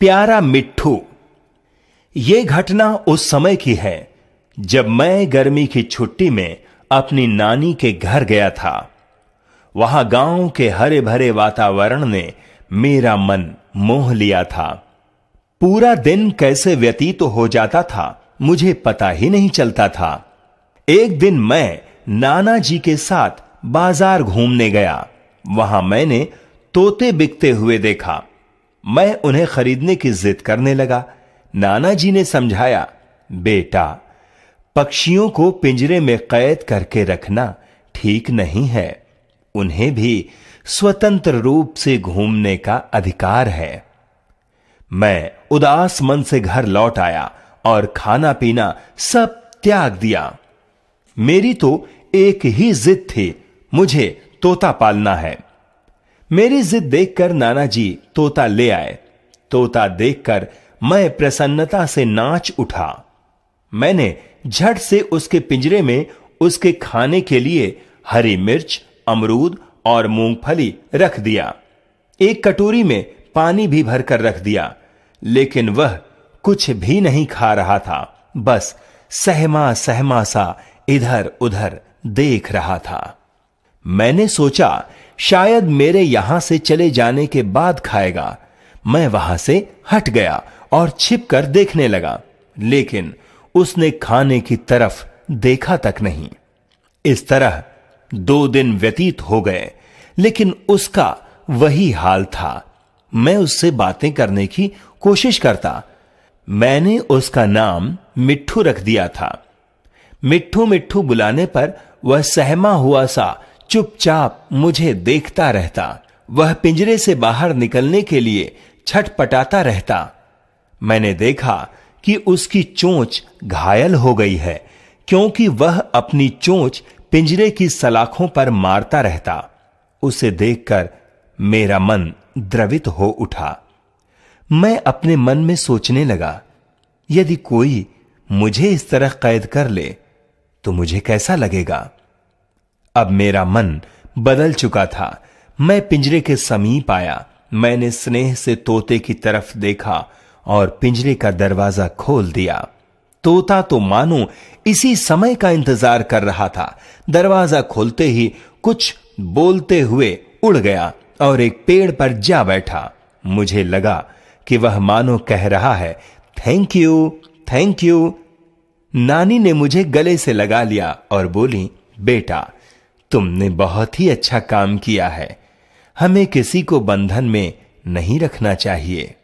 प्यारा मिट्ठू। ये घटना उस समय की है जब मैं गर्मी की छुट्टी में अपनी नानी के घर गया था। वहां गांव के हरे भरे वातावरण ने मेरा मन मोह लिया था। पूरा दिन कैसे व्यतीत हो जाता था मुझे पता ही नहीं चलता था। एक दिन मैं नाना जी के साथ बाजार घूमने गया। वहां मैंने तोते बिकते हुए देखा। मैं उन्हें खरीदने की जिद करने लगा। नाना जी ने समझाया, बेटा, पक्षियों को पिंजरे में कैद करके रखना ठीक नहीं है। उन्हें भी स्वतंत्र रूप से घूमने का अधिकार है। मैं उदास मन से घर लौट आया और खाना पीना सब त्याग दिया। मेरी तो एक ही जिद थी, मुझे तोता पालना है। मेरी जिद देखकर नाना जी तोता ले आए। तोता देखकर मैं प्रसन्नता से नाच उठा। मैंने झट से उसके पिंजरे में उसके खाने के लिए हरी मिर्च, अमरूद और मूंगफली रख दिया। एक कटोरी में पानी भी भरकर रख दिया, लेकिन वह कुछ भी नहीं खा रहा था। बस सहमा सहमा सा इधर उधर देख रहा था। मैंने सोचा शायद मेरे यहां से चले जाने के बाद खाएगा। मैं वहां से हट गया और छिपकर देखने लगा, लेकिन उसने खाने की तरफ देखा तक नहीं। इस तरह 2 दिन व्यतीत हो गए, लेकिन उसका वही हाल था। मैं उससे बातें करने की कोशिश करता। मैंने उसका नाम मिट्ठू रख दिया था। मिट्ठू मिट्ठू बुलाने पर वह सहमा हुआ सा चुपचाप मुझे देखता रहता। वह पिंजरे से बाहर निकलने के लिए छटपटाता रहता। मैंने देखा कि उसकी चोंच घायल हो गई है, क्योंकि वह अपनी चोंच पिंजरे की सलाखों पर मारता रहता। उसे देखकर मेरा मन द्रवित हो उठा। मैं अपने मन में सोचने लगा, यदि कोई मुझे इस तरह कैद कर ले तो मुझे कैसा लगेगा। अब मेरा मन बदल चुका था। मैं पिंजरे के समीप आया। मैंने स्नेह से तोते की तरफ देखा और पिंजरे का दरवाजा खोल दिया। तोता तो मानो इसी समय का इंतजार कर रहा था। दरवाजा खोलते ही कुछ बोलते हुए उड़ गया और एक पेड़ पर जा बैठा। मुझे लगा कि वह मानो कह रहा है, थैंक यू, थैंक यू। नानी ने मुझे गले से लगा लिया और बोली, बेटा, तुमने बहुत ही अच्छा काम किया है। हमें किसी को बंधन में नहीं रखना चाहिए।